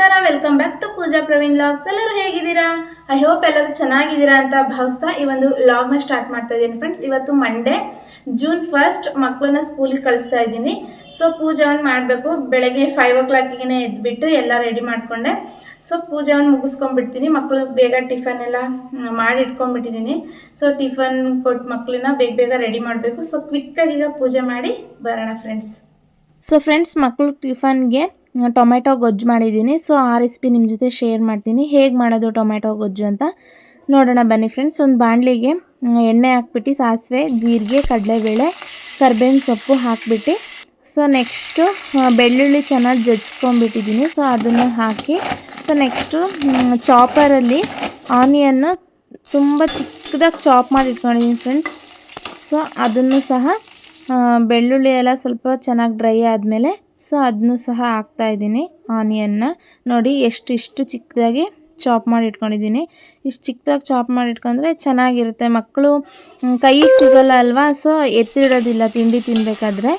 ನಮಸ್ಕಾರ, welcome back to Pooja Praveen vlogs. ಎಲ್ಲರೂ ಹೇಗಿದ್ದೀರಾ? ಐ ಹೋಪ್ ಎಲ್ಲರೂ ಚೆನ್ನಾಗಿದ್ದೀರಾ ಅಂತ ಭಾವಿಸ್ತಾ ಈ ಒಂದು ವ್ಲಾಗ್ನ ಸ್ಟಾರ್ಟ್ ಮಾಡ್ತಾ ಇದ್ದೀನಿ ಫ್ರೆಂಡ್ಸ್. ಇವತ್ತು ಮಂಡೇ, June 1st, ಮಕ್ಕಳನ್ನ ಸ್ಕೂಲಿಗೆ ಕಳಿಸ್ತಾ ಇದ್ದೀನಿ. ಸೊ ಪೂಜೆಯನ್ನು ಮಾಡಬೇಕು. ಬೆಳಗ್ಗೆ 5 o'clockಗೆ ಎದ್ಬಿಟ್ಟು ಎಲ್ಲ ರೆಡಿ ಮಾಡಿಕೊಂಡೆ. ಸೊ ಪೂಜೆಯನ್ನು ಮುಗಿಸ್ಕೊಂಡ್ಬಿಡ್ತೀನಿ. ಮಕ್ಕಳು ಬೇಗ ಟಿಫನ್ ಎಲ್ಲ ಮಾಡಿ ಇಟ್ಕೊಂಡ್ಬಿಟ್ಟಿದ್ದೀನಿ. ಸೊ ಟಿಫನ್ ಕೊಟ್ಟು ಮಕ್ಕಳನ್ನ ಬೇಗ ರೆಡಿ ಮಾಡಬೇಕು. ಸೊ ಕ್ವಿಕ್ಕಾಗಿ ಈಗ ಪೂಜೆ ಮಾಡಿ ಬರೋಣ ಫ್ರೆಂಡ್ಸ್. ಸೊ ಫ್ರೆಂಡ್ಸ್, ಮಕ್ಕಳು ಟಿಫನ್ಗೆ ಟೊಮೆಟೊ ಗೊಜ್ಜು ಮಾಡಿದ್ದೀನಿ. ಸೊ ಆ ರೆಸಿಪಿ ನಿಮ್ಮ ಜೊತೆ ಶೇರ್ ಮಾಡ್ತೀನಿ. ಹೇಗೆ ಮಾಡೋದು ಟೊಮೆಟೊ ಗೊಜ್ಜು ಅಂತ ನೋಡೋಣ ಬನ್ನಿ ಫ್ರೆಂಡ್ಸ್. ಒಂದು ಬಾಣಲಿಗೆ ಎಣ್ಣೆ ಹಾಕ್ಬಿಟ್ಟು ಸಾಸಿವೆ, ಜೀರಿಗೆ, ಕಡಲೆಬೇಳೆ, ಕರ್ಬೇವಿನ ಸೊಪ್ಪು ಹಾಕ್ಬಿಟ್ಟು ಸೊ ನೆಕ್ಸ್ಟು ಬೆಳ್ಳುಳ್ಳಿ ಚೆನ್ನಾಗಿ ಜಜ್ಕೊಂಡ್ಬಿಟ್ಟಿದ್ದೀನಿ. ಸೊ ಅದನ್ನು ಹಾಕಿ ಸೊ ನೆಕ್ಸ್ಟು ಚಾಪರಲ್ಲಿ ಆನಿಯನ್ನು ತುಂಬ ಚಿಕ್ಕದಾಗಿ ಚಾಪ್ ಮಾಡಿ ಇಟ್ಕೊಂಡಿದ್ದೀನಿ ಫ್ರೆಂಡ್ಸ್. ಸೊ ಅದನ್ನು ಸಹ ಬೆಳ್ಳುಳ್ಳಿ ಎಲ್ಲ ಸ್ವಲ್ಪ ಚೆನ್ನಾಗಿ ಡ್ರೈ ಆದಮೇಲೆ ಸೊ ಅದನ್ನು ಸಹ ಹಾಕ್ತಾಯಿದ್ದೀನಿ. ಆನಿಯನ್ನ ನೋಡಿ ಇಷ್ಟು ಚಿಕ್ಕದಾಗಿ ಚಾಪ್ ಮಾಡಿ ಇಟ್ಕೊಂಡಿದ್ದೀನಿ. ಇಷ್ಟು ಚಿಕ್ಕದಾಗಿ ಚಾಪ್ ಮಾಡಿ ಇಟ್ಕೊಂಡ್ರೆ ಚೆನ್ನಾಗಿರುತ್ತೆ. ಮಕ್ಕಳು ಕೈಗೆ ಸಿಗೋಲ್ಲ ಅಲ್ವಾ, ಸೊ ಎತ್ತಿಡೋದಿಲ್ಲ ತಿಂಡಿ ತಿನ್ನಬೇಕಾದ್ರೆ.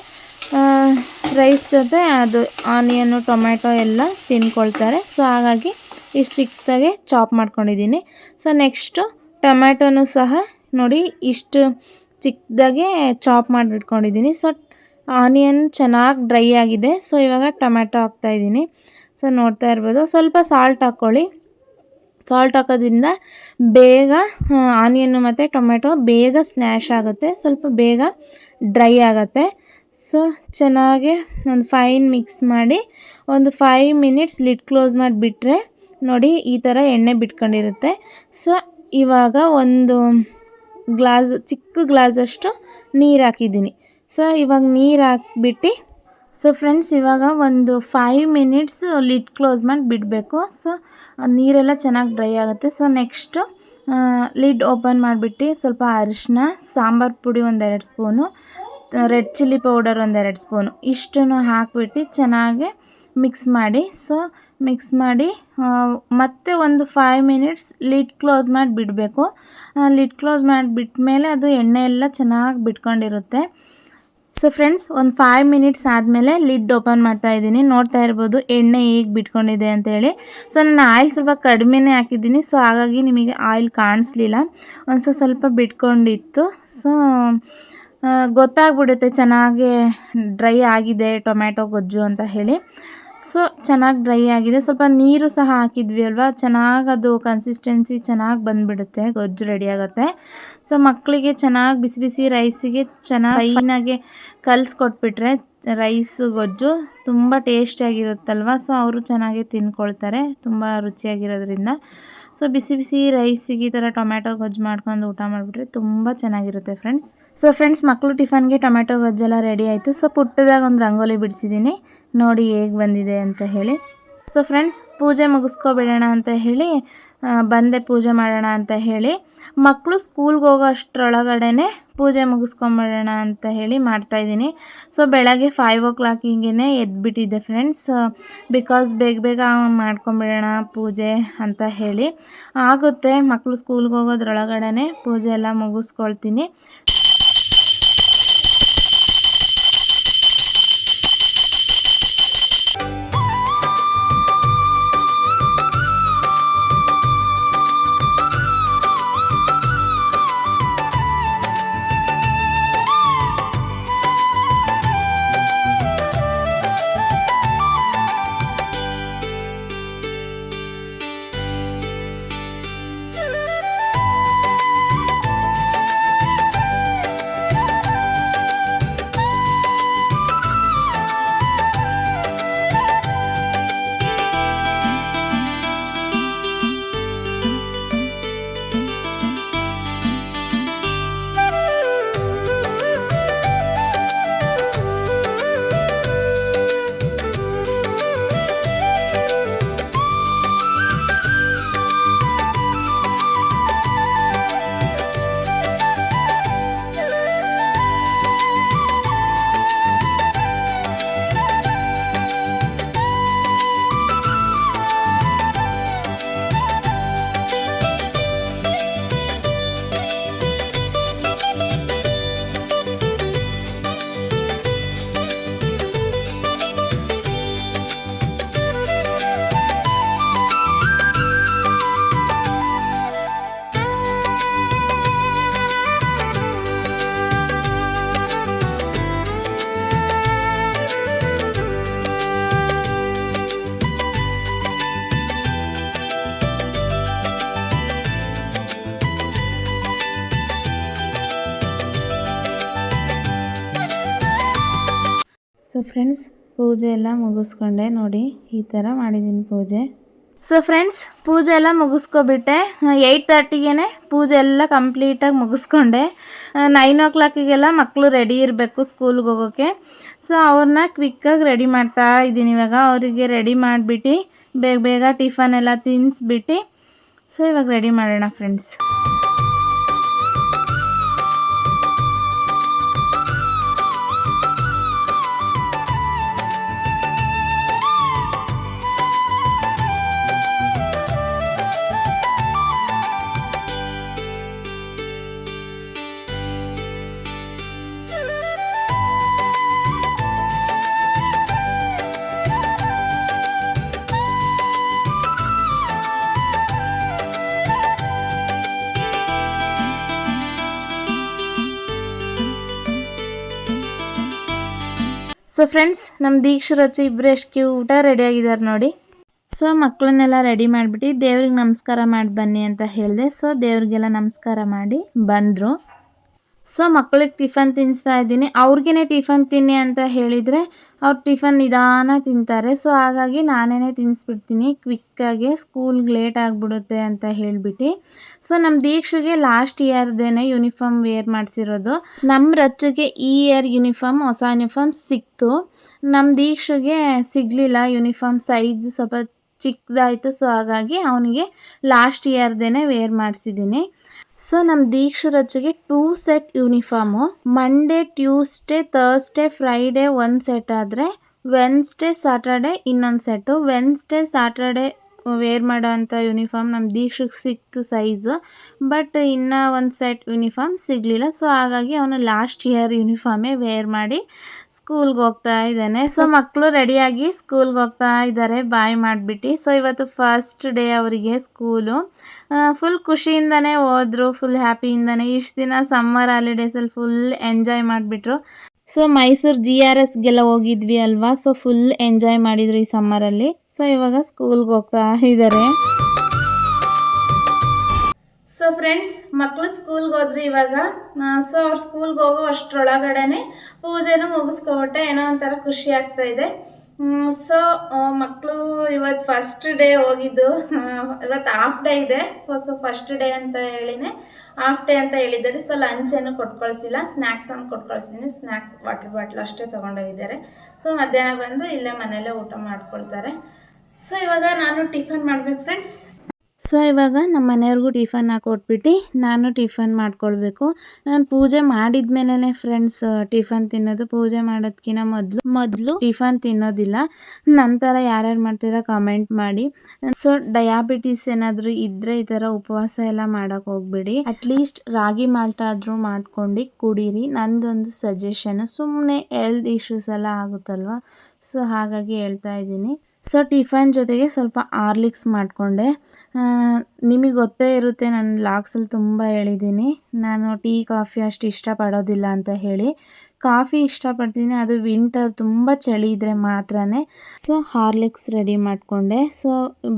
ರೈಸ್ ಜೊತೆ ಅದು ಆನಿಯನ್ನು ಟೊಮೆಟೊ ಎಲ್ಲ ತಿನ್ಕೊಳ್ತಾರೆ. ಸೊ ಹಾಗಾಗಿ ಇಷ್ಟು ಚಿಕ್ಕದಾಗಿ ಚಾಪ್ ಮಾಡ್ಕೊಂಡಿದ್ದೀನಿ. ಸೊ ನೆಕ್ಸ್ಟು ಟೊಮೆಟೊನೂ ಸಹ ನೋಡಿ ಇಷ್ಟು ಚಿಕ್ಕದಾಗಿ ಚಾಪ್ ಮಾಡಿ ಇಟ್ಕೊಂಡಿದ್ದೀನಿ. ಸೊ ಆನಿಯನ್ ಚೆನ್ನಾಗಿ ಡ್ರೈ ಆಗಿದೆ. ಸೊ ಇವಾಗ ಟೊಮೆಟೊ ಹಾಕ್ತಾಯಿದ್ದೀನಿ. ಸೊ ನೋಡ್ತಾ ಇರ್ಬೋದು, ಸ್ವಲ್ಪ ಸಾಲ್ಟ್ ಹಾಕ್ಕೊಳ್ಳಿ. ಸಾಲ್ಟ್ ಹಾಕೋದ್ರಿಂದ ಬೇಗ ಆನಿಯನ್ನು ಮತ್ತು ಟೊಮೆಟೊ ಬೇಗ ಸ್ನ್ಯಾಶ್ ಆಗುತ್ತೆ, ಸ್ವಲ್ಪ ಬೇಗ ಡ್ರೈ ಆಗುತ್ತೆ. ಸೊ ಚೆನ್ನಾಗಿ ಒಂದು ಫೈನ್ ಮಿಕ್ಸ್ ಮಾಡಿ ಒಂದು 5 minutes ಲಿಡ್ ಕ್ಲೋಸ್ ಮಾಡಿಬಿಟ್ರೆ ನೋಡಿ ಈ ಥರ ಎಣ್ಣೆ ಬಿಟ್ಕೊಂಡಿರುತ್ತೆ. ಸೊ ಇವಾಗ ಒಂದು ಚಿಕ್ಕ ಗ್ಲಾಸಷ್ಟು ನೀರು ಹಾಕಿದ್ದೀನಿ. ಸೊ ಇವಾಗ ನೀರು ಹಾಕ್ಬಿಟ್ಟು ಸೊ ಫ್ರೆಂಡ್ಸ್ ಇವಾಗ ಒಂದು 5 minutes ಲಿಡ್ ಕ್ಲೋಸ್ ಮಾಡಿ ಬಿಡಬೇಕು. ಸೊ ನೀರೆಲ್ಲ ಚೆನ್ನಾಗಿ ಡ್ರೈ ಆಗುತ್ತೆ. ಸೊ ನೆಕ್ಸ್ಟು ಲಿಡ್ ಓಪನ್ ಮಾಡಿಬಿಟ್ಟು ಸ್ವಲ್ಪ ಅರಿಶಿನ, ಸಾಂಬಾರು ಪುಡಿ 1-2 spoon, red chilli powder 1-2 spoon ಇಷ್ಟನ್ನು ಹಾಕ್ಬಿಟ್ಟು ಚೆನ್ನಾಗಿ ಮಿಕ್ಸ್ ಮಾಡಿ. ಸೊ ಮಿಕ್ಸ್ ಮಾಡಿ ಮತ್ತೆ ಒಂದು 5 minutes ಲಿಡ್ ಕ್ಲೋಸ್ ಮಾಡಿ ಬಿಡಬೇಕು. ಲಿಡ್ ಕ್ಲೋಸ್ ಮಾಡಿ ಬಿಟ್ಮೇಲೆ ಅದು ಎಣ್ಣೆ ಎಲ್ಲ ಚೆನ್ನಾಗಿ ಬಿಟ್ಕೊಂಡಿರುತ್ತೆ. ಸೊ ಫ್ರೆಂಡ್ಸ್ ಒಂದು 5 minutes ಆದಮೇಲೆ ಲಿಡ್ ಓಪನ್ ಮಾಡ್ತಾ ಇದ್ದೀನಿ. ನೋಡ್ತಾ ಇರ್ಬೋದು ಎಣ್ಣೆ ಹೇಗೆ ಬಿಟ್ಕೊಂಡಿದೆ ಅಂತೇಳಿ. ಸೊ ನಾನು ಆಯಿಲ್ ಸ್ವಲ್ಪ ಕಡಿಮೆನೇ ಹಾಕಿದ್ದೀನಿ. ಸೊ ಹಾಗಾಗಿ ನಿಮಗೆ ಆಯಿಲ್ ಕಾಣಿಸ್ಲಿಲ್ಲ, ಸ್ವಲ್ಪ ಬಿಟ್ಕೊಂಡಿತ್ತು. ಸೊ ಗೊತ್ತಾಗ್ಬಿಡುತ್ತೆ ಚೆನ್ನಾಗಿ ಡ್ರೈ ಆಗಿದೆ ಟೊಮೆಟೊ ಗೊಜ್ಜು ಅಂತ ಹೇಳಿ. ಸೊ ಚೆನ್ನಾಗಿ ಡ್ರೈ ಆಗಿದೆ. ಸ್ವಲ್ಪ ನೀರು ಸಹ ಹಾಕಿದ್ವಿ ಅಲ್ವಾ, ಚೆನ್ನಾಗಿ ಅದು ಕನ್ಸಿಸ್ಟೆನ್ಸಿ ಚೆನ್ನಾಗಿ ಬಂದುಬಿಡುತ್ತೆ, ಗೊಜ್ಜು ರೆಡಿ ಆಗುತ್ತೆ. ಸೊ ಮಕ್ಕಳಿಗೆ ಚೆನ್ನಾಗಿ ಬಿಸಿ ಬಿಸಿ ರೈಸಿಗೆ ಚೆನ್ನಾಗಿ ಫೈನಾಗಿ ಕಲಿಸ್ಕೊಟ್ಬಿಟ್ರೆ ರೈಸ್ ಗೊಜ್ಜು ತುಂಬ ಟೇಸ್ಟಿಯಾಗಿರುತ್ತಲ್ವ. ಸೊ ಅವರು ಚೆನ್ನಾಗಿ ತಿನ್ಕೊಳ್ತಾರೆ ತುಂಬ ರುಚಿಯಾಗಿರೋದ್ರಿಂದ. ಸೊ ಬಿಸಿ ಬಿಸಿ ರೈಸಿಗೆ ಈ ಥರ ಟೊಮೆಟೊ ಗೊಜ್ಜು ಮಾಡ್ಕೊಂಡು ಊಟ ಮಾಡಿಬಿಟ್ರೆ ತುಂಬ ಚೆನ್ನಾಗಿರುತ್ತೆ ಫ್ರೆಂಡ್ಸ್. ಸೊ ಫ್ರೆಂಡ್ಸ್, ಮಕ್ಕಳು ಟಿಫನ್ಗೆ ಟೊಮೆಟೊ ಗೊಜ್ಜೆಲ್ಲ ರೆಡಿ ಆಯಿತು. ಸೊ ಪುಟ್ಟದಾಗ ಒಂದು ರಂಗೋಲಿ ಬಿಡಿಸಿದ್ದೀನಿ, ನೋಡಿ ಹೇಗೆ ಬಂದಿದೆ ಅಂತ ಹೇಳಿ. ಸೊ ಫ್ರೆಂಡ್ಸ್, ಪೂಜೆ ಮುಗಿಸ್ಕೊಬಿಡೋಣ ಅಂತ ಹೇಳಿ ಬಂದೆ, ಪೂಜೆ ಮಾಡೋಣ ಅಂತ ಹೇಳಿ. ಮಕ್ಕಳು ಸ್ಕೂಲ್ಗೆ ಹೋಗೋ ಅಷ್ಟರೊಳಗಡೆ ಪೂಜೆ ಮುಗಿಸ್ಕೊಂಬಿಡೋಣ ಅಂತ ಹೇಳಿ ಮಾಡ್ತಾಯಿದ್ದೀನಿ. ಸೊ ಬೆಳಗ್ಗೆ 5 o'clockಗೆ ಎದ್ಬಿಟ್ಟಿದ್ದೆ ಫ್ರೆಂಡ್ಸ್, ಬಿಕಾಸ್ ಬೇಗ ಮಾಡ್ಕೊಂಬಿಡೋಣ ಪೂಜೆ ಅಂತ ಹೇಳಿ. ಆಗುತ್ತೆ, ಮಕ್ಕಳು ಸ್ಕೂಲ್ಗೆ ಹೋಗೋದ್ರೊಳಗಡೆ ಪೂಜೆ ಎಲ್ಲ ಮುಗಿಸ್ಕೊಳ್ತೀನಿ. ಸೊ ಫ್ರೆಂಡ್ಸ್, ಪೂಜೆ ಎಲ್ಲ ಮುಗಿಸ್ಕೊಂಡೆ ನೋಡಿ, ಈ ಥರ ಮಾಡಿದ್ದೀನಿ ಪೂಜೆ. ಸೊ ಫ್ರೆಂಡ್ಸ್, ಪೂಜೆ ಎಲ್ಲ ಮುಗಿಸ್ಕೊಬಿಟ್ಟೆ. 8:30ಗೆ ಪೂಜೆ ಎಲ್ಲ ಕಂಪ್ಲೀಟಾಗಿ ಮುಗಿಸ್ಕೊಂಡೆ. 9 o'clockಗೆಲ್ಲ ಮಕ್ಕಳು ರೆಡಿ ಇರಬೇಕು ಸ್ಕೂಲ್ಗೆ ಹೋಗೋಕ್ಕೆ. ಸೊ ಅವ್ರನ್ನ ಕ್ವಿಕ್ಕಾಗಿ ರೆಡಿ ಮಾಡ್ತಾ ಇದ್ದೀನಿ ಇವಾಗ. ಅವರಿಗೆ ರೆಡಿ ಮಾಡಿಬಿಟ್ಟು ಬೇಗ ಬೇಗ ಟಿಫನ್ ಎಲ್ಲ ತಿನ್ನಿಸ್ಬಿಟ್ಟು ಸೊ ಇವಾಗ ರೆಡಿ ಮಾಡೋಣ ಫ್ರೆಂಡ್ಸ್. ಸೊ ಫ್ರೆಂಡ್ಸ್, ನಮ್ಮ ದೀಕ್ಷರ ಹಚ್ಚಿ ಇಬ್ಬರು ಎಷ್ಟು ಕ್ಯೂಟ ರೆಡಿಯಾಗಿದ್ದಾರೆ ನೋಡಿ. ಸೊ ಮಕ್ಕಳನ್ನೆಲ್ಲ ರೆಡಿ ಮಾಡಿಬಿಟ್ಟು ದೇವ್ರಿಗೆ ನಮಸ್ಕಾರ ಮಾಡಿ ಬನ್ನಿ ಅಂತ ಹೇಳಿದೆ. ಸೊ ದೇವ್ರಿಗೆಲ್ಲ ನಮಸ್ಕಾರ ಮಾಡಿ ಬಂದರು. ಸೊ ಮಕ್ಕಳಿಗೆ ಟಿಫನ್ ತಿನ್ನಿಸ್ತಾ ಇದ್ದೀನಿ. ಅವ್ರಿಗೇ ಟಿಫನ್ ತಿನ್ನಿ ಅಂತ ಹೇಳಿದರೆ ಅವ್ರು ಟಿಫನ್ ನಿಧಾನ ತಿಂತಾರೆ. ಸೊ ಹಾಗಾಗಿ ನಾನೇ ತಿನ್ನಿಸ್ಬಿಡ್ತೀನಿ ಕ್ವಿಕ್ಕಾಗಿ, ಸ್ಕೂಲ್ಗೆ ಲೇಟ್ ಆಗಿಬಿಡುತ್ತೆ ಅಂತ ಹೇಳಿಬಿಟ್ಟು. ಸೊ ನಮ್ಮ ದೀಕ್ಷೆಗೆ ಲಾಸ್ಟ್ ಇಯರ್ದೇನೆ ಯೂನಿಫಾರ್ಮ್ ವೇರ್ ಮಾಡಿಸಿರೋದು. ನಮ್ಮ ರಚ್ಚಿಗೆ ಈ ಇಯರ್ ಹೊಸ ಯೂನಿಫಾರ್ಮ್ ಸಿಕ್ತು. ನಮ್ಮ ದೀಕ್ಷೆಗೆ ಸಿಗಲಿಲ್ಲ, ಯೂನಿಫಾರ್ಮ್ ಸೈಜ್ ಸ್ವಲ್ಪ ಚಿಕ್ಕದಾಯಿತು. ಸೊ ಹಾಗಾಗಿ ಅವನಿಗೆ ಲಾಸ್ಟ್ ಇಯರ್ದೇನೆ ವೇರ್ ಮಾಡಿಸಿದ್ದೀನಿ. ಸೊ ನಮ್ಮ ದೀಕ್ಷರಚ್ಚಿಗೆ 2 set uniform. Monday, Tuesday, Thursday, Friday ಒಂದು ಸೆಟ್ ಆದರೆ ವೆನ್ಸ್ಡೇ, ಸಾಟರ್ಡೇ ಇನ್ನೊಂದು ಸೆಟ್ಟು. ವೆನ್ಸ್ಡೇ, ಸಾಟರ್ಡೇ ವೇರ್ ಮಾಡೋ ಅಂಥ ಯೂನಿಫಾರ್ಮ್ ನಮ್ಮ ದೀಕ್ಷೆಗೆ ಸಿಕ್ತು ಸೈಜು. ಬಟ್ ಇನ್ನೂ ಒಂದು ಸೆಟ್ ಯೂನಿಫಾರ್ಮ್ ಸಿಗಲಿಲ್ಲ. ಸೊ ಹಾಗಾಗಿ ಅವನು ಲಾಸ್ಟ್ ಇಯರ್ ಯೂನಿಫಾರ್ಮೇ ವೇರ್ ಮಾಡಿ ಸ್ಕೂಲ್ಗೆ ಹೋಗ್ತಾ ಇದ್ದಾನೆ. ಸೊ ಮಕ್ಕಳು ರೆಡಿಯಾಗಿ ಸ್ಕೂಲ್ಗೆ ಹೋಗ್ತಾ ಇದ್ದಾರೆ ಬಾಯ್ ಮಾಡಿಬಿಟ್ಟು. ಸೊ ಇವತ್ತು ಫಸ್ಟ್ ಡೇ ಅವರಿಗೆ ಸ್ಕೂಲು. ಫುಲ್ ಖುಷಿಯಿಂದನೇ ಹೋದರು, ಫುಲ್ ಹ್ಯಾಪಿಯಿಂದನೇ. ಇಷ್ಟು ದಿನ ಸಮ್ಮರ್ ಹಾಲಿಡೇಸಲ್ಲಿ ಫುಲ್ ಎಂಜಾಯ್ ಮಾಡಿಬಿಟ್ರು. ಸೊ ಮೈಸೂರು GRSಗೆಲ್ಲ ಹೋಗಿದ್ವಿ ಅಲ್ವಾ. ಸೊ ಫುಲ್ ಎಂಜಾಯ್ ಮಾಡಿದ್ರು ಈ ಸಮ್ಮರಲ್ಲಿ. ಸೊ ಇವಾಗ ಸ್ಕೂಲ್ಗೆ ಹೋಗ್ತಾ ಇದ್ದಾರೆ. ಸೊ ಫ್ರೆಂಡ್ಸ್, ಮಕ್ಕಳು ಸ್ಕೂಲ್ಗೆ ಹೋದ್ರು ಇವಾಗ. ಸೊ ಅವ್ರು ಸ್ಕೂಲ್ಗೆ ಹೋಗೋ ಅಷ್ಟರೊಳಗಡೆ ಪೂಜೆನೂ ಮುಗಿಸ್ಕೊಬಿಟ್ಟೆ. ಏನೋ ಒಂಥರ ಖುಷಿ ಆಗ್ತಾ ಇದೆ. ಸೊ ಮಕ್ಕಳು ಇವತ್ತು ಫಸ್ಟ್ ಡೇ ಹೋಗಿದ್ದು. ಇವತ್ತು ಹಾಫ್ ಡೇ ಇದೆ. ಸೊ ಫಸ್ಟ್ ಡೇ ಅಂತ ಹೇಳಿನೇ ಹಾಫ್ ಡೇ ಅಂತ ಹೇಳಿದ್ದಾರೆ. ಸೊ ಲಂಚ್ ಏನು ಕೊಟ್ಟು ಕಳಿಸಿಲ್ಲ, ಸ್ನ್ಯಾಕ್ಸ್ ಅನ್ನು ಕೊಟ್ಟು ಕಳಿಸಿದ್ದೀನಿ. ಸ್ನ್ಯಾಕ್ಸ್ ವಾಟರ್ ಬಾಟ್ಲ್ ಅಷ್ಟೇ ತೊಗೊಂಡೋಗಿದ್ದಾರೆ. ಸೊ ಮಧ್ಯಾಹ್ನ ಬಂದು ಇಲ್ಲೇ ಮನೆಯಲ್ಲೇ ಊಟ ಮಾಡ್ಕೊಳ್ತಾರೆ. ಸೊ ಇವಾಗ ನಾನು ಟಿಫನ್ ಮಾಡಬೇಕು ಫ್ರೆಂಡ್ಸ್. ಸೊ ಇವಾಗ ನಮ್ಮ ಮನೆಯವ್ರಿಗೂ ಟಿಫನ್ ಹಾಕೊಟ್ಬಿಟ್ಟು ನಾನು ಟಿಫನ್ ಮಾಡ್ಕೊಳ್ಬೇಕು. ನಾನು ಪೂಜೆ ಮಾಡಿದ ಮೇಲೇ ಫ್ರೆಂಡ್ಸ್ ಟಿಫನ್ ತಿನ್ನೋದು. ಪೂಜೆ ಮಾಡೋದಕ್ಕಿಂತ ಮೊದಲು ಟಿಫನ್ ತಿನ್ನೋದಿಲ್ಲ. ನಂತರ ಯಾರ್ಯಾರು ಮಾಡ್ತೀರಾ ಕಮೆಂಟ್ ಮಾಡಿ. ಸೊ ಡಯಾಬಿಟಿಸ್ ಏನಾದರೂ ಇದ್ದರೆ ಈ ಥರ ಉಪವಾಸ ಎಲ್ಲ ಮಾಡೋಕ್ಕೆ ಹೋಗ್ಬೇಡಿ. ಅಟ್ಲೀಸ್ಟ್ ರಾಗಿ ಮಾಲ್ಟ ಆದರೂ ಮಾಡ್ಕೊಂಡು ಕುಡೀರಿ. ನಂದೊಂದು ಸಜೆಷನು. ಸುಮ್ಮನೆ ಹೆಲ್ತ್ ಇಶ್ಯೂಸ್ ಎಲ್ಲ ಆಗುತ್ತಲ್ವ. ಸೊ ಹಾಗಾಗಿ ಹೇಳ್ತಾ ಇದ್ದೀನಿ. ಸೊ ಟಿಫನ್ ಜೊತೆಗೆ ಸ್ವಲ್ಪ ಹಾರ್ಲಿಕ್ಸ್ ಮಾಡಿಕೊಂಡೆ. ನಿಮಗೆ ಗೊತ್ತೇ ಇರುತ್ತೆ, ನಾನು ಲಾಗ್ಸಲ್ಲಿ ತುಂಬ ಹೇಳಿದ್ದೀನಿ ನಾನು ಟೀ ಕಾಫಿ ಅಷ್ಟು ಇಷ್ಟಪಡೋದಿಲ್ಲ ಅಂತ ಹೇಳಿ. ಕಾಫಿ ಇಷ್ಟಪಡ್ತೀನಿ, ಅದು ವಿಂಟರ್ ತುಂಬ ಚಳಿ ಇದ್ದರೆ ಮಾತ್ರ. ಸೊ ಹಾರ್ಲಿಕ್ಸ್ ರೆಡಿ ಮಾಡಿಕೊಂಡೆ. ಸೊ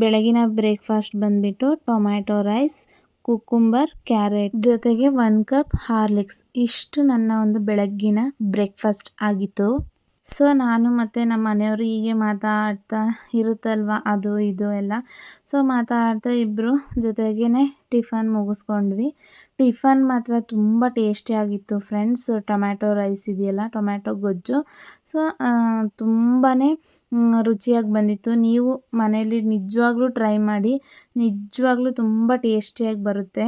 ಬೆಳಗಿನ ಬ್ರೇಕ್ಫಾಸ್ಟ್ ಬಂದುಬಿಟ್ಟು ಟೊಮ್ಯಾಟೊ ರೈಸ್, ಕುಕ್ಕುಂಬರ್, ಕ್ಯಾರೆಟ್ ಜೊತೆಗೆ 1 ಕಪ್ ಹಾರ್ಲಿಕ್ಸ್. ಇಷ್ಟು ನನ್ನ ಒಂದು ಬೆಳಗ್ಗಿನ ಬ್ರೇಕ್ಫಾಸ್ಟ್ ಆಗಿತ್ತು. ಸೊ ನಾನು ಮತ್ತು ನಮ್ಮ ಮನೆಯವರು ಹೀಗೆ ಮಾತಾಡ್ತಾ ಇರುತ್ತಲ್ವ, ಅದು ಇದು ಎಲ್ಲ. ಸೊ ಮಾತಾಡ್ತಾ ಇಬ್ಬರು ಜೊತೆಗೇ ಟಿಫನ್ ಮುಗಿಸ್ಕೊಂಡ್ವಿ. ಟಿಫನ್ ಮಾತ್ರ ತುಂಬ ಟೇಸ್ಟಿಯಾಗಿತ್ತು ಫ್ರೆಂಡ್ಸ್. ಟೊಮ್ಯಾಟೊ ರೈಸ್ ಇದೆಯಲ್ಲ, ಟೊಮ್ಯಾಟೊ ಗೊಜ್ಜು. ಸೊ ತುಂಬಾ ರುಚಿಯಾಗಿ ಬಂದಿತ್ತು. ನೀವು ಮನೇಲಿ ನಿಜವಾಗ್ಲೂ ಟ್ರೈ ಮಾಡಿ, ನಿಜವಾಗ್ಲೂ ತುಂಬ ಟೇಸ್ಟಿಯಾಗಿ ಬರುತ್ತೆ.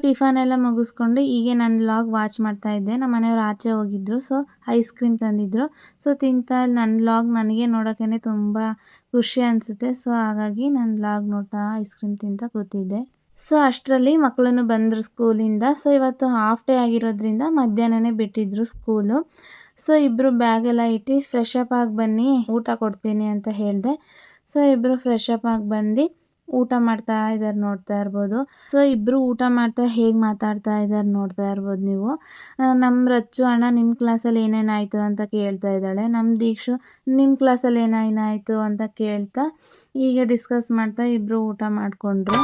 ಟಿಫನ್ ಎಲ್ಲ ಮುಗಿಸ್ಕೊಂಡು ಹೀಗೆ ನಾನು ವ್ಲಾಗ್ ವಾಚ್ ಮಾಡ್ತಾ ಇದ್ದೆ. ನಮ್ಮ ಮನೆಯವರು ಆಚೆ ಹೋಗಿದ್ರು. ಸೊ ಐಸ್ ಕ್ರೀಮ್ ತಂದಿದ್ರು. ಸೊ ತಿಂತಾ ನನ್ನ ವ್ಲಾಗ್ ನನಗೆ ನೋಡೋಕ್ಕೇ ತುಂಬ ಖುಷಿ ಅನಿಸುತ್ತೆ. ಸೊ ಹಾಗಾಗಿ ನಾನು ವ್ಲಾಗ್ ನೋಡ್ತಾ ಐಸ್ ಕ್ರೀಮ್ ತಿಂತಾ ಕೂತಿದ್ದೆ. ಸೊ ಅಷ್ಟರಲ್ಲಿ ಮಕ್ಕಳನ್ನು ಬಂದರು ಸ್ಕೂಲಿಂದ. ಸೊ ಇವತ್ತು ಹಾಫ್ ಡೇ ಆಗಿರೋದ್ರಿಂದ ಮಧ್ಯಾಹ್ನನೇ ಬಿಟ್ಟಿದ್ರು ಸ್ಕೂಲು. ಸೊ ಇಬ್ಬರು ಬ್ಯಾಗೆಲ್ಲ ಇಟ್ಟು ಫ್ರೆಶ್ ಅಪ್ ಆಗಿ ಬನ್ನಿ ಊಟ ಕೊಡ್ತೀನಿ ಅಂತ ಹೇಳಿದೆ. ಸೊ ಇಬ್ಬರು ಫ್ರೆಶ್ ಅಪ್ ಆಗಿ ಬಂದು ಊಟ ಮಾಡ್ತಾ ಇದ್ದಾರೆ, ನೋಡ್ತಾ ಇರ್ಬೋದು. ಸೊ ಇಬ್ಬರು ಊಟ ಮಾಡ್ತಾ ಹೇಗೆ ಮಾತಾಡ್ತಾ ಇದ್ದಾರೆ ನೋಡ್ತಾ ಇರ್ಬೋದು ನೀವು. ನಮ್ಮ ರಚ್ಚು ಅಣ್ಣ ನಿಮ್ಮ ಕ್ಲಾಸಲ್ಲಿ ಏನೇನಾಯಿತು ಅಂತ ಕೇಳ್ತಾ ಇದ್ದಾಳೆ. ನಮ್ಮ ದೀಕ್ಷು ನಿಮ್ಮ ಕ್ಲಾಸಲ್ಲಿ ಏನೇನಾಯಿತು ಅಂತ ಕೇಳ್ತಾ ಹೀಗೆ ಡಿಸ್ಕಸ್ ಮಾಡ್ತಾ ಇಬ್ಬರು ಊಟ ಮಾಡಿಕೊಂಡ್ರು.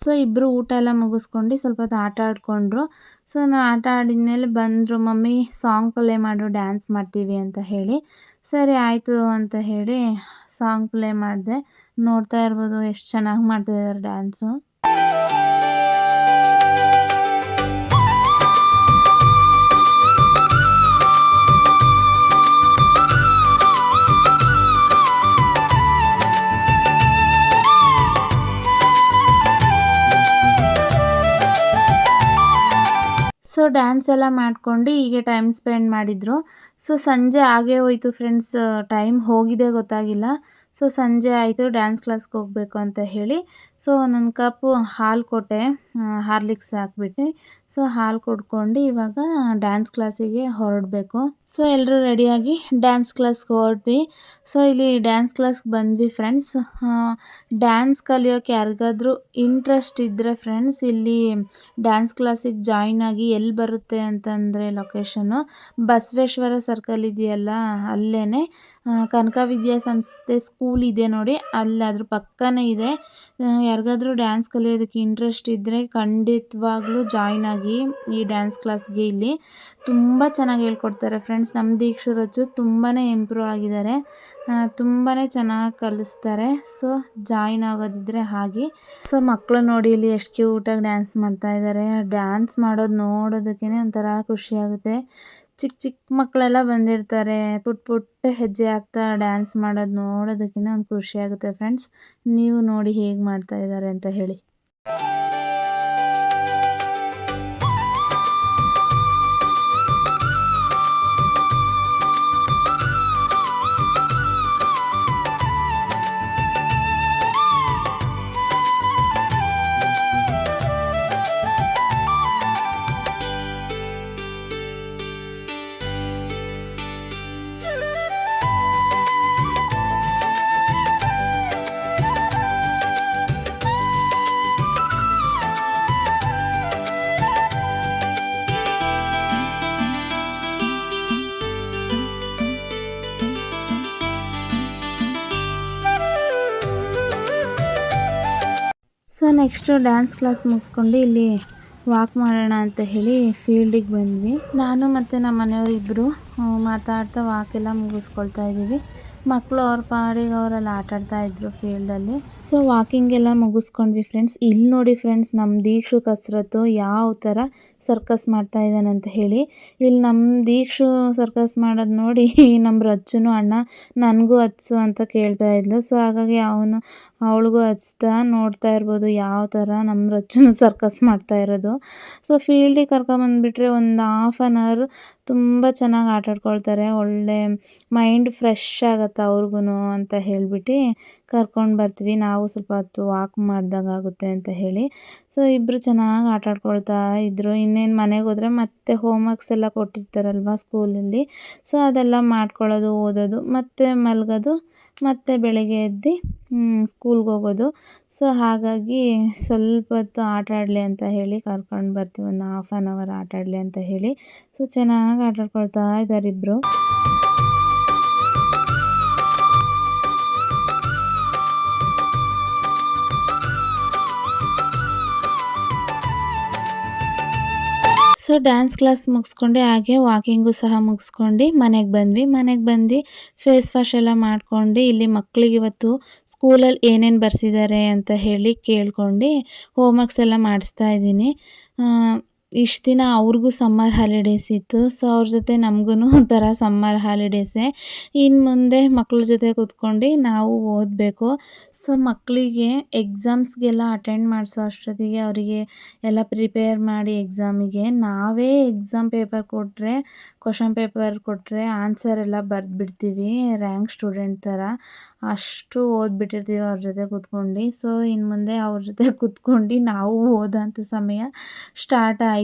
ಸೊ ಇಬ್ಬರು ಊಟ ಎಲ್ಲ ಮುಗಿಸ್ಕೊಂಡು ಸ್ವಲ್ಪ ಹೊತ್ತು ಆಟ ಆಡಿಕೊಂಡ್ರು. ಸೊ ನಾನು ಆಟ ಆಡಿದ್ಮೇಲೆ ಬಂದರು, ಮಮ್ಮಿ ಸಾಂಗ್ ಪ್ಲೇ ಮಾಡು, ಡ್ಯಾನ್ಸ್ ಮಾಡ್ತೀವಿ ಅಂತ ಹೇಳಿ. ಸರಿ ಆಯಿತು ಅಂತ ಹೇಳಿ ಸಾಂಗ್ ಪ್ಲೇ ಮಾಡಿದೆ. ನೋಡ್ತಾ ಇರ್ಬೋದು ಎಷ್ಟು ಚೆನ್ನಾಗಿ ಮಾಡ್ತಾಯಿದ್ದಾರೆ ಡ್ಯಾನ್ಸು. ಸೊ ಡ್ಯಾನ್ಸ್ ಎಲ್ಲ ಮಾಡ್ಕೊಂಡು ಹೀಗೆ ಟೈಮ್ ಸ್ಪೆಂಡ್ ಮಾಡಿದರು. ಸೊ ಸಂಜೆ ಆಗೇ ಹೋಯಿತು ಫ್ರೆಂಡ್ಸ್, ಟೈಮ್ ಹೋಗಿದೆ ಗೊತ್ತಾಗಿಲ್ಲ. ಸೊ ಸಂಜೆ ಆಯಿತು, ಡ್ಯಾನ್ಸ್ ಕ್ಲಾಸ್ಗೆ ಹೋಗಬೇಕು ಅಂತ ಹೇಳಿ ಸೊ ನನ್ನ ಕಪ್ಪು ಹಾಲು ಕೊಟ್ಟೆ, ಹಾರ್ಲಿಕ್ಸ್ ಹಾಕ್ಬಿಟ್ಟು. ಸೊ ಹಾಲು ಕುಡ್ಕೊಂಡು ಇವಾಗ ಡ್ಯಾನ್ಸ್ ಕ್ಲಾಸಿಗೆ ಹೊರಡಬೇಕು. ಸೊ ಎಲ್ಲರೂ ರೆಡಿಯಾಗಿ ಡ್ಯಾನ್ಸ್ ಕ್ಲಾಸ್ಗೆ ಹೊರಟ್ವಿ. ಸೊ ಇಲ್ಲಿ ಡ್ಯಾನ್ಸ್ ಕ್ಲಾಸ್ಗೆ ಬಂದ್ವಿ ಫ್ರೆಂಡ್ಸ್. ಡ್ಯಾನ್ಸ್ ಕಲಿಯೋಕ್ಕೆ ಯಾರಿಗಾದ್ರೂ ಇಂಟ್ರೆಸ್ಟ್ ಇದ್ದರೆ ಫ್ರೆಂಡ್ಸ್ ಇಲ್ಲಿ ಡ್ಯಾನ್ಸ್ ಕ್ಲಾಸಿಗೆ ಜಾಯಿನ್ ಆಗಿ. ಎಲ್ಲಿ ಬರುತ್ತೆ ಅಂತಂದರೆ ಲೊಕೇಶನ್ನು ಬಸವೇಶ್ವರ ಸರ್ಕಲ್ ಇದೆಯಲ್ಲ, ಅಲ್ಲೇ ಕನಕ ವಿದ್ಯಾಸಂಸ್ಥೆ ಸ್ಕೂಲ್ ಇದೆ ನೋಡಿ, ಅಲ್ಲಿ ಅದ್ರ ಪಕ್ಕನೇ ಇದೆ. ಯಾರಿಗಾದ್ರೂ ಡ್ಯಾನ್ಸ್ ಕಲಿಯೋದಕ್ಕೆ ಇಂಟ್ರೆಸ್ಟ್ ಇದ್ದರೆ ಖಂಡಿತವಾಗ್ಲೂ ಜಾಯಿನ್ ಆಗಿ ಈ ಡ್ಯಾನ್ಸ್ ಕ್ಲಾಸ್ಗೆ. ಇಲ್ಲಿ ತುಂಬ ಚೆನ್ನಾಗಿ ಹೇಳ್ಕೊಡ್ತಾರೆ ಫ್ರೆಂಡ್ಸ್. ನಮ್ಮ ದೀಕ್ಷು ರಚ್ಚು ತುಂಬಾ ಇಂಪ್ರೂವ್ ಆಗಿದ್ದಾರೆ, ತುಂಬಾ ಚೆನ್ನಾಗಿ ಕಲಿಸ್ತಾರೆ. ಸೊ ಜಾಯಿನ್ ಆಗೋದಿದ್ರೆ ಹಾಗೆ. ಸೊ ಮಕ್ಕಳು ನೋಡಿ ಇಲ್ಲಿ ಎಷ್ಟು ಕ್ಯೂಟಾಗಿ ಡ್ಯಾನ್ಸ್ ಮಾಡ್ತಾ ಇದ್ದಾರೆ. ಡ್ಯಾನ್ಸ್ ಮಾಡೋದು ನೋಡೋದಕ್ಕೇ ಒಂಥರ ಖುಷಿಯಾಗುತ್ತೆ. ಚಿಕ್ಕ ಚಿಕ್ಕ ಮಕ್ಕಳೆಲ್ಲ ಬಂದಿರ್ತಾರೆ, ಪುಟ್ಟ ಪುಟ್ಟ ಹೆಜ್ಜೆ ಹಾಕ್ತಾ ಡ್ಯಾನ್ಸ್ ಮಾಡೋದು ನೋಡೋದಕ್ಕೇ ಒಂದು ಖುಷಿಯಾಗುತ್ತೆ ಫ್ರೆಂಡ್ಸ್. ನೀವು ನೋಡಿ ಹೇಗೆ ಮಾಡ್ತಾ ಇದ್ದಾರೆ ಅಂತ ಹೇಳಿ. ಸೊ ನೆಕ್ಸ್ಟು ಡ್ಯಾನ್ಸ್ ಕ್ಲಾಸ್ ಮುಗಿಸ್ಕೊಂಡು ಇಲ್ಲಿ ವಾಕ್ ಮಾಡೋಣ ಅಂತ ಹೇಳಿ ಫೀಲ್ಡಿಗೆ ಬಂದ್ವಿ. ನಾನು ಮತ್ತು ನಮ್ಮ ಮನೆಯವರು ಇಬ್ಬರು ಮಾತಾಡ್ತಾ ವಾಕೆಲ್ಲ ಮುಗಿಸ್ಕೊಳ್ತಾ ಇದ್ದೀವಿ. ಮಕ್ಕಳು ಅವ್ರ ಪಾಡಿಗೆ ಅವರೆಲ್ಲ ಆಟಾಡ್ತಾ ಇದ್ರು ಫೀಲ್ಡಲ್ಲಿ. ಸೊ ವಾಕಿಂಗ್ ಎಲ್ಲ ಮುಗಿಸ್ಕೊಂಡ್ವಿ ಫ್ರೆಂಡ್ಸ್. ಇಲ್ಲಿ ನೋಡಿ ಫ್ರೆಂಡ್ಸ್, ನಮ್ಮ ದೀಕ್ಷು ಕಸರತ್ತು ಯಾವ ಥರ ಸರ್ಕಸ್ ಮಾಡ್ತಾ ಇದ್ದಾನೆ ಅಂತ ಹೇಳಿ. ಇಲ್ಲಿ ನಮ್ಮ ದೀಕ್ಷು ಸರ್ಕಸ್ ಮಾಡೋದು ನೋಡಿ ನಮ್ಮ ರಚ್ಚುನು ಅಣ್ಣ ನನಗೂ ಹತ್ಸು ಅಂತ ಕೇಳ್ತಾ ಇದ್ಲು. ಸೊ ಹಾಗಾಗಿ ಅವಳಿಗೂ ಹಚ್ತಾ ನೋಡ್ತಾ ಇರ್ಬೋದು ಯಾವ ಥರ ನಮ್ಮ ರಚ್ಚುನು ಸರ್ಕಸ್ ಮಾಡ್ತಾ ಇರೋದು. ಸೊ ಫೀಲ್ಡಿಗೆ ಕರ್ಕೊಂಬಂದುಬಿಟ್ರೆ ಒಂದು ಹಾಫ್ ಆನ್ ಅವರ್ ತುಂಬ ಚೆನ್ನಾಗಿ ಆಟಾಡ್ಕೊಳ್ತಾರೆ. ಒಳ್ಳೆ ಮೈಂಡ್ ಫ್ರೆಶ್ ಆಗುತ್ತೆ ಅವ್ರಿಗೂ ಅಂತ ಹೇಳಿಬಿಟ್ಟು ಕರ್ಕೊಂಡು ಬರ್ತೀವಿ. ನಾವು ಸ್ವಲ್ಪ ಹೊತ್ತು ವಾಕ್ ಮಾಡ್ದಾಗುತ್ತೆ ಅಂತ ಹೇಳಿ. ಸೊ ಇಬ್ಬರು ಚೆನ್ನಾಗಿ ಆಟಾಡ್ಕೊಳ್ತಾ ಇದ್ದರು. ಇನ್ನೇನು ಮನೆಗೆ ಹೋದರೆ ಮತ್ತೆ ಹೋಮ್ವರ್ಕ್ಸ್ ಎಲ್ಲ ಕೊಟ್ಟಿರ್ತಾರಲ್ವ ಸ್ಕೂಲಲ್ಲಿ. ಸೊ ಅದೆಲ್ಲ ಮಾಡ್ಕೊಳ್ಳೋದು, ಓದೋದು, ಮತ್ತೆ ಮಲಗೋದು, ಮತ್ತು ಬೆಳಗ್ಗೆ ಎದ್ದು ಸ್ಕೂಲ್ಗೆ ಹೋಗೋದು. ಸೊ ಹಾಗಾಗಿ ಸ್ವಲ್ಪ ಹೊತ್ತು ಆಟ ಆಡಲಿ ಅಂತ ಹೇಳಿ ಕರ್ಕೊಂಡು ಬರ್ತೀವಿ, ಒಂದು ಹಾಫ್ ಆನ್ ಅವರ್ ಆಟ ಆಡಲಿ ಅಂತ ಹೇಳಿ. ಸೊ ಚೆನ್ನಾಗಿ ಆಟಾಡ್ಕೊಳ್ತಾ ಇದ್ದಾರೆ ಇಬ್ಬರು. ಸೊ ಡ್ಯಾನ್ಸ್ ಕ್ಲಾಸ್ ಮುಗಿಸ್ಕೊಂಡು ಹಾಗೆ ವಾಕಿಂಗು ಸಹ ಮುಗಿಸ್ಕೊಂಡು ಮನೆಗೆ ಬಂದ್ವಿ. ಮನೆಗೆ ಬಂದು ಫೇಸ್ ವಾಶ್ ಎಲ್ಲ ಮಾಡ್ಕೊಂಡು ಇಲ್ಲಿ ಮಕ್ಕಳಿಗೆ ಇವತ್ತು ಸ್ಕೂಲಲ್ಲಿ ಏನೇನು ಬರ್ಸಿದ್ದಾರೆ ಅಂತ ಹೇಳಿ ಕೇಳ್ಕೊಂಡು ಹೋಮ್ವರ್ಕ್ಸ್ ಎಲ್ಲ ಮಾಡಿಸ್ತಾ ಇದ್ದೀನಿ. ಇಷ್ಟು ದಿನ ಅವ್ರಿಗೂ ಸಮ್ಮರ್ ಹಾಲಿಡೇಸ್ ಇತ್ತು. ಸೊ ಅವ್ರ ಜೊತೆ ನಮಗೂ ಒಂಥರ ಸಮ್ಮರ್ ಹಾಲಿಡೇಸೇ. ಇನ್ನು ಮುಂದೆ ಮಕ್ಳ ಜೊತೆ ಕೂತ್ಕೊಂಡು ನಾವು ಓದಬೇಕು. ಸೊ ಮಕ್ಕಳಿಗೆ ಎಕ್ಸಾಮ್ಸ್ಗೆಲ್ಲ ಅಟೆಂಡ್ ಮಾಡಿಸೋ ಅಷ್ಟೊತ್ತಿಗೆ ಅವರಿಗೆ ಎಲ್ಲ ಪ್ರಿಪೇರ್ ಮಾಡಿ ಎಕ್ಸಾಮಿಗೆ ನಾವೇ ಎಕ್ಸಾಮ್ ಪೇಪರ್ ಕೊಟ್ಟರೆ, ಕ್ವಶನ್ ಪೇಪರ್ ಕೊಟ್ಟರೆ ಆನ್ಸರ್ ಎಲ್ಲ ಬರೆದ್ಬಿಡ್ತೀವಿ ರ್ಯಾಂಕ್ ಸ್ಟೂಡೆಂಟ್ ಥರ. ಅಷ್ಟು ಓದ್ಬಿಟ್ಟಿರ್ತೀವಿ ಅವ್ರ ಜೊತೆ ಕೂತ್ಕೊಂಡು. ಸೊ ಇನ್ನು ಮುಂದೆ ಅವ್ರ ಜೊತೆ ಕೂತ್ಕೊಂಡು ನಾವು ಓದೋಂಥ ಸಮಯ ಸ್ಟಾರ್ಟ್ ಆಯಿತು.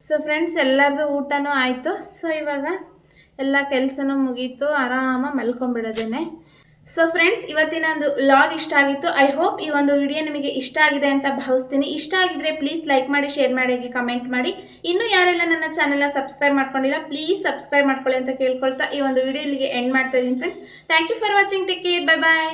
ಸೊ ಫ್ರೆಂಡ್ಸ್, ಎಲ್ಲರದು ಊಟನೂ ಆಯಿತು. ಸೊ ಇವಾಗ ಎಲ್ಲ ಕೆಲಸನೂ ಮುಗೀತು, ಆರಾಮಾಗಿ ಮಲ್ಕೊಂಡ್ಬಿಡೋದೇನೆ. ಸೊ ಫ್ರೆಂಡ್ಸ್, ಇವತ್ತಿನ ಒಂದು ವ್ಲಾಗ್ ಇಷ್ಟ ಆಗಿತ್ತು. ಐ ಹೋಪ್ ಈ ಒಂದು ವಿಡಿಯೋ ನಿಮಗೆ ಇಷ್ಟ ಆಗಿದೆ ಅಂತ ಭಾವಿಸ್ತೀನಿ. ಇಷ್ಟ ಆಗಿದ್ರೆ ಪ್ಲೀಸ್ ಲೈಕ್ ಮಾಡಿ, ಶೇರ್ ಮಾಡಿ, ಕಮೆಂಟ್ ಮಾಡಿ. ಇನ್ನೂ ಯಾರೆಲ್ಲ ನನ್ನ ಚಾನೆಲ್ನ ಸಬ್ಸ್ಕ್ರೈಬ್ ಮಾಡ್ಕೊಂಡಿಲ್ಲ ಪ್ಲೀಸ್ ಸಬ್ಸ್ಕ್ರೈಬ್ ಮಾಡ್ಕೊಳ್ಳಿ ಅಂತ ಕೇಳ್ಕೊಳ್ತಾ ಈ ಒಂದು ವಿಡಿಯೋ ಇಲ್ಲಿಗೆ ಎಂಡ್ ಮಾಡ್ತಾ ಇದ್ದೀನಿ friends. Thank you for watching. Take care. Bye bye.